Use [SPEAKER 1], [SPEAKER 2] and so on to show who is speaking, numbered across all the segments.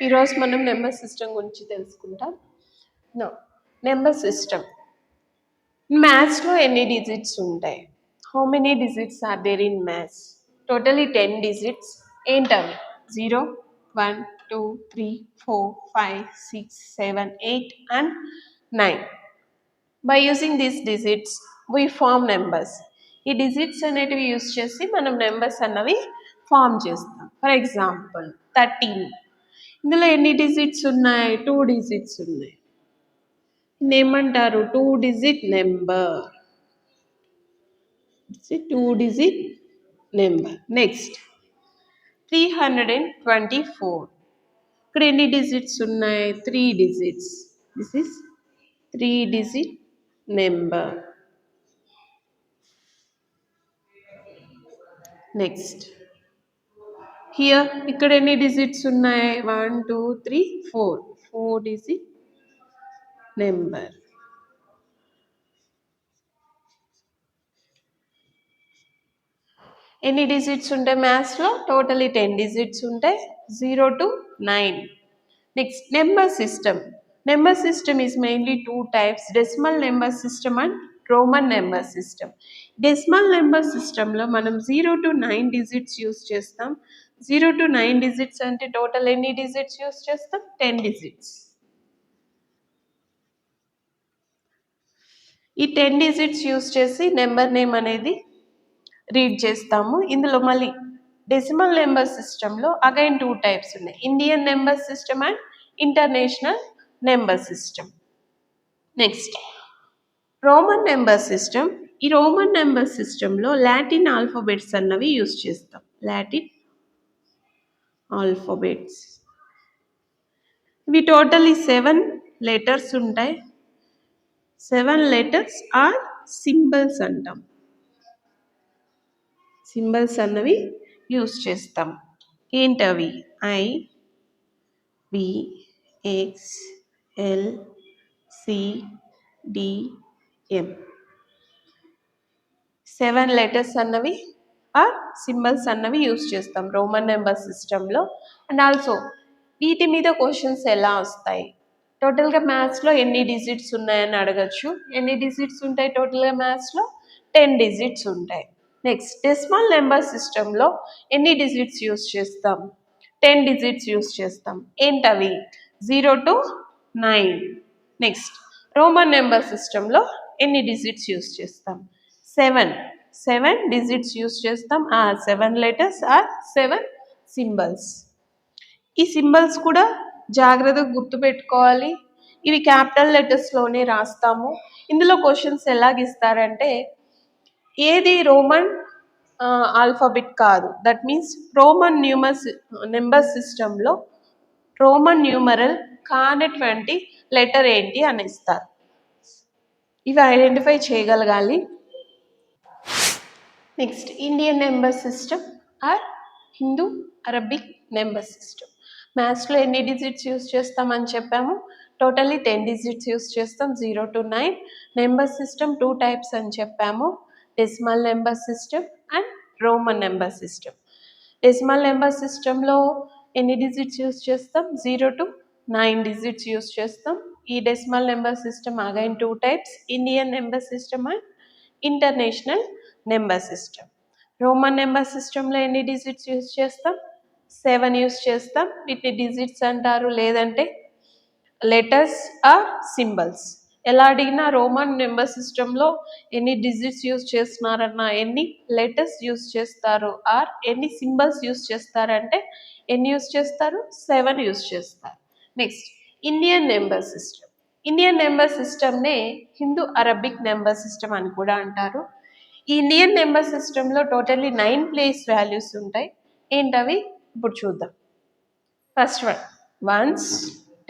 [SPEAKER 1] ఈరోజు మనం number system గురించి తెలుసుకుంటాం. నో నెంబర్ సిస్టమ్ మ్యాథ్స్లో ఎన్ని డిజిట్స్ ఉంటాయి? How many digits are there in maths? Totally 10 digits. ఏంటవి? 0, 1, 2, 3, 4, 5, 6, 7, 8 and 9. By using these digits we form numbers. ఈ డిజిట్స్ అనేటివి యూజ్ చేసి మనం నెంబర్స్ అన్నవి ఫామ్ చేస్తాం. For example 13. ఇందులో ఎన్ని డిజిట్స్ ఉన్నాయి? 2 డిజిట్స్ ఉన్నాయి. ఏమంటారు? 2 digit number. It's 2 digit number. Next 324. ఇక్కడ ఎన్ని డిజిట్స్ ఉన్నాయి? 3 digits. This is 3 digit number. Next here ఇక్కడ ఎన్ని డిజిట్స్ ఉన్నాయి? 1, 2, 3, 4. 4 డిజిట్ నెంబర్. ఎన్ని డిజిట్స్ ఉంటాయి మ్యాథ్స్లో? టోటలీ 10 డిజిట్స్ ఉంటాయి. 0 to 9. Next number system. Number system is mainly 2 types: decimal number system and Roman number system. Decimal number సిస్టంలో మనం 0 to 9 digits use చేస్తాం. 0 to 9 డిజిట్స్ అంటే టోటల్ ఎన్ని డిజిట్స్ యూస్ చేస్తాం? 10 డిజిట్స్. ఈ 10 డిజిట్స్ యూస్ చేసి number name అనేది read చేస్తాము. ఇందులో మళ్ళీ డెసిమల్ నెంబర్ సిస్టంలో అగైన్ 2 types ఉన్నాయి: Indian number system and international number system. Next Roman number system. ఈ రోమన్ నెంబర్ సిస్టంలో లాటిన్ ఆల్ఫాబెట్స్ అన్నవి యూజ్ చేస్తాం. లాటిన్ ఆల్ఫాబెట్స్ ఇవి టోటలీ 7 లెటర్స్ ఉంటాయి. 7 లెటర్స్ ఆర్ సింబల్స్ అంటాం. సింబల్స్ అన్నవి యూజ్ చేస్తాం. ఏంటవి? I, we, X, L, C, D, M. 7 letters అన్నవి ఆర్ సింబల్స్ అన్నవి యూజ్ చేస్తాం రోమన్ నెంబర్ సిస్టంలో. అండ్ ఆల్సో వీటి మీద క్వశ్చన్స్ ఎలా వస్తాయి? టోటల్గా మ్యాథ్స్లో ఎన్ని డిజిట్స్ ఉన్నాయని అడగచ్చు. ఎన్ని డిజిట్స్ ఉంటాయి టోటల్గా మ్యాథ్స్లో? 10 డిజిట్స్ ఉంటాయి. నెక్స్ట్ డెసిమల్ నెంబర్ సిస్టంలో ఎన్ని డిజిట్స్ యూజ్ చేస్తాం? 10 డిజిట్స్ యూజ్ చేస్తాం. ఏంటవి? 0 to 9. నెక్స్ట్ రోమన్ నెంబర్ సిస్టంలో ఎన్ని డిజిట్స్ యూజ్ చేస్తాం? 7 డిజిట్స్ యూజ్ చేస్తాం. 7 లెటర్స్ ఆర్ 7 సింబల్స్. ఈ సింబల్స్ కూడా జాగ్రత్తగా గుర్తుపెట్టుకోవాలి. ఇవి క్యాపిటల్ లెటర్స్లోనే రాస్తాము. ఇందులో క్వశ్చన్స్ ఎలాగిస్తారంటే ఏది రోమన్ ఆల్ఫాబెట్ కాదు, దట్ మీన్స్ రోమన్ నెంబర్ సిస్టంలో రోమన్ న్యూమరల్ కానటువంటి లెటర్ ఏంటి అని ఇస్తారు. ఇవి ఐడెంటిఫై చేయగలగాలి. Next Indian number system or Hindu Arabic number system. మ్యాథ్స్లో ఎన్ని డిజిట్స్ యూజ్ చేస్తామని చెప్పాము? టోటల్లీ 10 డిజిట్స్ యూజ్ చేస్తాం. 0 to 9. నెంబర్ సిస్టమ్ 2 types అని చెప్పాము: decimal number system and Roman number system. Decimal number సిస్టంలో ఎన్ని డిజిట్స్ యూజ్ చేస్తాం? 0 to 9 డిజిట్స్ యూజ్ చేస్తాం. ఈ decimal number system again 2 types: Indian number system and international number system. Roman number సిస్టంలో ఎన్ని digits use చేస్తాం? 7 యూజ్ చేస్తాం. వీటిని డిజిట్స్ అంటారు, లేదంటే లెటర్స్ ఆర్ సింబల్స్. ఎలా అడిగినా రోమన్ నెంబర్ సిస్టంలో ఎన్ని డిజిట్స్ యూజ్ చేస్తున్నారన్నా, ఎన్ని లెటర్స్ యూజ్ చేస్తారు ఆర్ ఎన్ని సింబల్స్ యూజ్ చేస్తారంటే ఎన్ని యూజ్ చేస్తారు? 7 యూజ్ చేస్తారు. Next Indian number system. Indian number సిస్టమ్నే హిందూ అరబిక్ నెంబర్ సిస్టమ్ అని కూడా అంటారు. ఈ ఇండియన్ నెంబర్ సిస్టంలో టోటల్లీ 9 ప్లేస్ వాల్యూస్ ఉంటాయి. ఏంటవి? ఇప్పుడు చూద్దాం. First one ones,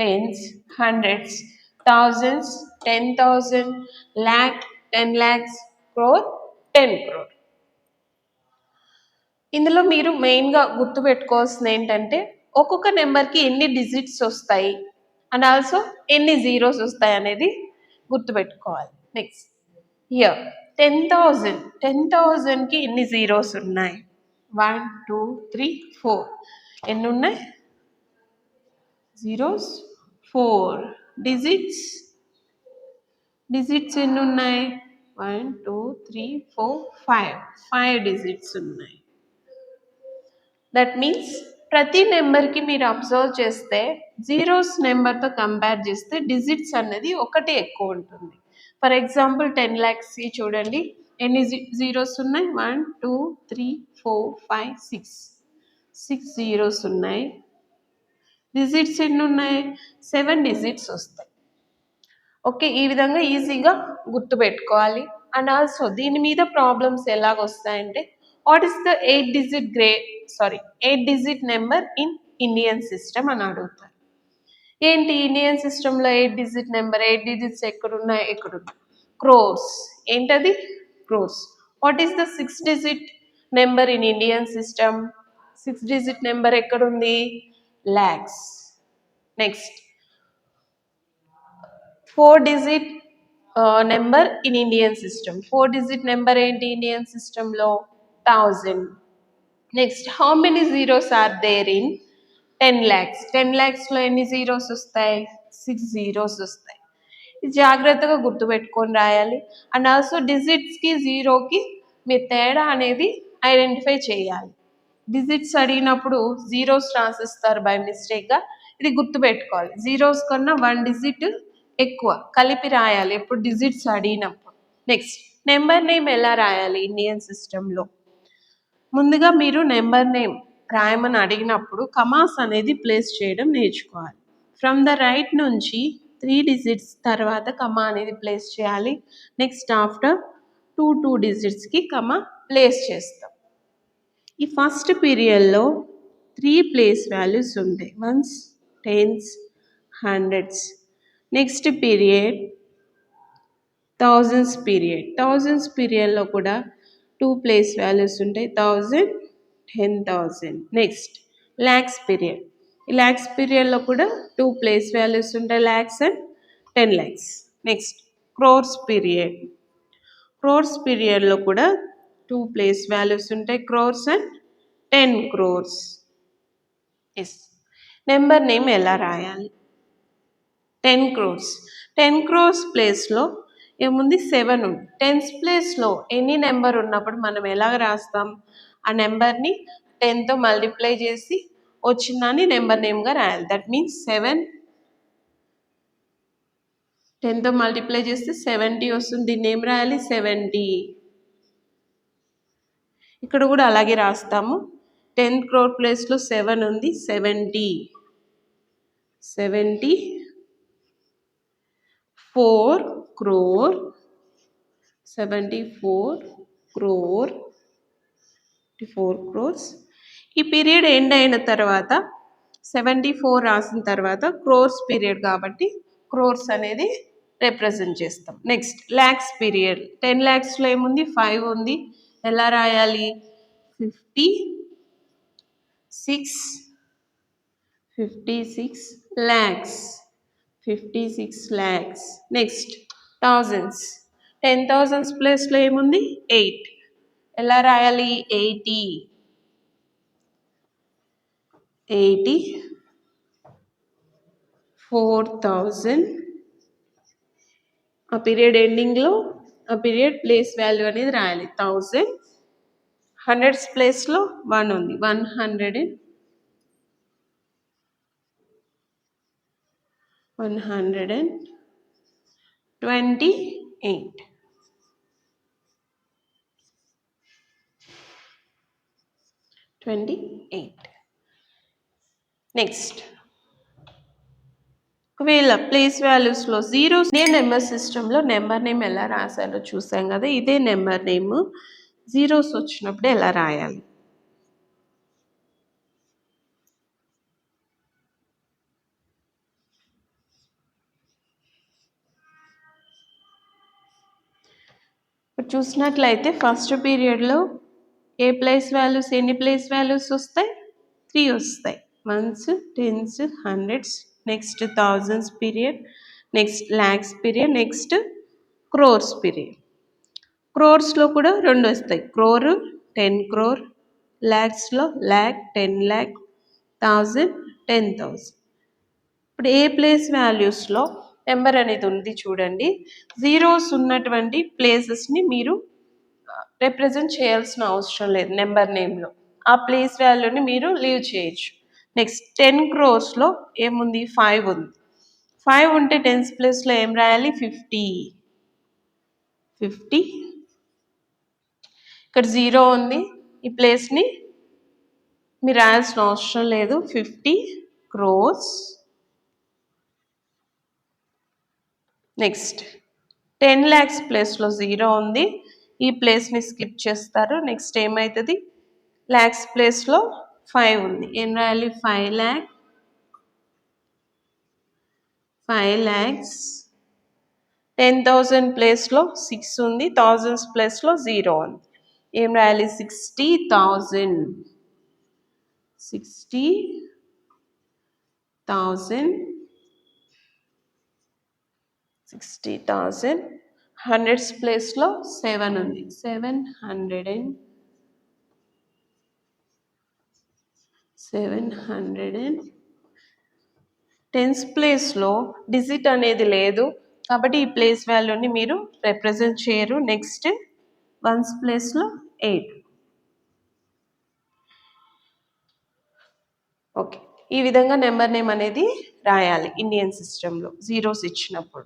[SPEAKER 1] tens, hundreds, thousands, 10,000, lakh, 10 lakhs, crore, 10 crore. ఇందులో మీరు మెయిన్గా గుర్తుపెట్టుకోవాల్సింది ఏంటంటే ఒక్కొక్క నెంబర్కి ఎన్ని డిజిట్స్ వస్తాయి అండ్ ఆల్సో ఎన్ని జీరోస్ వస్తాయి అనేది గుర్తుపెట్టుకోవాలి. Next here 10,000. 10,000కి ఎన్ని జీరోస్ ఉన్నాయి? 1, 2, 3, 4. ఎన్ని ఉన్నాయి? zeros 4 digits ఎన్ని ఉన్నాయి 1 2 3 4 5 డిజిట్స్ ఉన్నాయి. దట్ మీన్స్ ప్రతి నెంబర్కి మీరు అబ్జర్వ్ చేస్తే జీరోస్ నెంబర్తో కంపేర్ చేస్తే డిజిట్స్ అన్నది ఒకటి ఎక్కువ ఉంటుంది. ఫర్ ఎగ్జాంపుల్ 10 lakhsకి చూడండి ఎన్ని జీరోస్ ఉన్నాయి 1 2 3 4 5 6 జీరోస్ ఉన్నాయి. డిజిట్స్ ఎన్ని ఉన్నాయి 7 డిజిట్స్ వస్తాయి. ఓకే, ఈ విధంగా ఈజీగా గుర్తుపెట్టుకోవాలి. అండ్ ఆల్సో దీని మీద ప్రాబ్లమ్స్ ఎలాగొస్తాయంటే what is the 8 digit number in Indian system అని అడుగుతారు. ఏంటి ఇండియన్ సిస్టంలో 8 digit నెంబర్ 8 digits ఎక్కడున్నాయి క్రోర్స్. ఏంటది crores. What is the 6 digit number in Indian system 6 digit number ఎక్కడుంది lakhs. Next 4 digit number in Indian system 4 digit number ఏంటి Indian సిస్టంలో 1000. నెక్స్ట్ how many zeros are there in 10 lakhs 10 lakhsలో ఎన్ని zeros వస్తాయి 6 zeros వస్తాయి. ఇది జాగ్రత్తగా గుర్తుపెట్టుకొని రాయాలి. అండ్ ఆల్సో డిజిట్స్కి జీరోకి మీరు తేడా అనేది ఐడెంటిఫై చేయాలి. డిజిట్స్ అడిగినప్పుడు జీరోస్ రాసిస్తారు బై మిస్టేక్గా, ఇది గుర్తుపెట్టుకోవాలి. జీరోస్ కన్నా 1 digit ఎక్కువ కలిపి రాయాలి ఎప్పుడు డిజిట్స్ అడిగినప్పుడు. నెక్స్ట్ నెంబర్ నేమ్ ఎలా రాయాలి ఇండియన్ సిస్టంలో. ముందుగా మీరు నెంబర్ నేమ్ రాయమని అడిగినప్పుడు కమాస్ అనేది ప్లేస్ చేయడం నేర్చుకోవాలి. ఫ్రమ్ ద రైట్ నుంచి 3 digits తర్వాత కమా అనేది ప్లేస్ చేయాలి. నెక్స్ట్ ఆఫ్టర్ 2 digitsకి కమా ప్లేస్ చేస్తాం. ఈ ఫస్ట్ పీరియడ్లో 3 ప్లేస్ వాల్యూస్ ఉంటాయి once tens hundreds. Next period thousands పీరియడ్లో కూడా 2 ప్లేస్ వాల్యూస్ ఉంటాయి 1000 10,000. నెక్స్ట్ ల్యాక్స్ పీరియడ్ ఈ ల్యాక్స్ పీరియడ్లో కూడా 2 ప్లేస్ వాల్యూస్ ఉంటాయి lakhs and 10 lakhs. Next crores పీరియడ్లో కూడా 2 ప్లేస్ వాల్యూస్ ఉంటాయి crores and 10 crores. Yes number name ఎలా రాయాలి 10 crores ప్లేస్లో ఏముంది 7 ఉంది. 10th ప్లేస్లో ఎనీ నెంబర్ ఉన్నప్పుడు మనం ఎలాగ రాస్తాం ఆ నెంబర్ని 10తో మల్టిప్లై చేసి వచ్చిందని నెంబర్ నేమ్గా రాయాలి. దట్ మీన్స్ 7 10తో మల్టిప్లై చేస్తే 70 వస్తుంది. దీన్ని ఏం రాయాలి 70. ఇక్కడ కూడా అలాగే రాస్తాము. 10th crore ప్లేస్లో 7 ఉంది 70 74 crore 4 crores. ఈ పీరియడ్ ఎండ్ అయిన తర్వాత 74 రాసిన తర్వాత క్రోర్స్ పీరియడ్ కాబట్టి క్రోర్స్ అనేది రిప్రజెంట్ చేస్తాం. నెక్స్ట్ ల్యాక్స్ పీరియడ్ 10 lakhsలో ఏముంది 5 ఉంది. ఎలా రాయాలి 56 lakhs 56 lakhs. Next thousands 10,000s ప్లేస్లో ఏముంది 8 ఎలా రాయాలి 80 4,000. ఆ పీరియడ్ ఎండింగ్లో ఆ పీరియడ్ ప్లేస్ వాల్యూ అనేది రాయాలి 1000. హండ్రెడ్స్ ప్లేస్లో 1 ఉంది 128 28. నెక్స్ట్ ఒకవేళ ప్లేస్ వాల్యూస్లో జీరోస్ నెంబర్ సిస్టంలో నెంబర్ నేమ్ ఎలా రాశాలో చూసాం కదా. ఇదే నెంబర్ నేమ్ జీరోస్ వచ్చినప్పుడు ఎలా రాయాలి ఇప్పుడు చూసినట్లయితే ఫస్ట్ పీరియడ్లో ఏ ప్లేస్ వాల్యూస్ ఎన్ని ప్లేస్ వాల్యూస్ వస్తాయి 3 వస్తాయి ones tens hundreds. Next thousands period next lakhs period next crores period. క్రోర్స్లో కూడా 2 వస్తాయి క్రోర్ 10 crore ల్యాక్స్లో lakh 10 lakh 1000 10,000. ఇప్పుడు ఏ ప్లేస్ వాల్యూస్లో నెంబర్ అనేది ఉంది చూడండి, జీరోస్ ఉన్నటువంటి ప్లేసెస్ని మీరు రిప్రజెంట్ చేయాల్సిన అవసరం లేదు నెంబర్ నేమ్లో. ఆ ప్లేస్ వాల్యూని మీరు లీవ్ చేయొచ్చు. నెక్స్ట్ 10 crores ఏముంది, 5 ఉంది. 5 ఉంటే టెన్స్ ప్లేస్లో ఏం రాయాలి, 50. ఇక్కడ 0 ఉంది, ఈ ప్లేస్ని మీరు రాయాల్సిన అవసరం లేదు. 50 crores. నెక్స్ట్ 10 lakhs ప్లేస్లో 0 ఉంది, ఈ ప్లేస్ని స్కిప్ చేస్తారు. నెక్స్ట్ ఏమవుతుంది, ల్యాక్స్ ప్లేస్లో 5 ఉంది, ఏం రాయాలి, 5 lakhs. 10,000 ప్లేస్లో 6 ఉంది, థౌజండ్స్ ప్లేస్లో 0 ఉంది, ఏం రాయాలి, 60,000. 60,000. హండ్రెడ్స్ ప్లేస్లో 7 ఉంది, 700. టెన్స్ ప్లేస్లో డిజిట్ అనేది లేదు కాబట్టి ఈ ప్లేస్ వాల్యూని మీరు రిప్రజెంట్ చేయరు. నెక్స్ట్ వన్స్ ప్లేస్లో 8. ఓకే, ఈ విధంగా నెంబర్ నేమ్ అనేది రాయాలి ఇండియన్ సిస్టంలో జీరోస్ ఇచ్చినప్పుడు.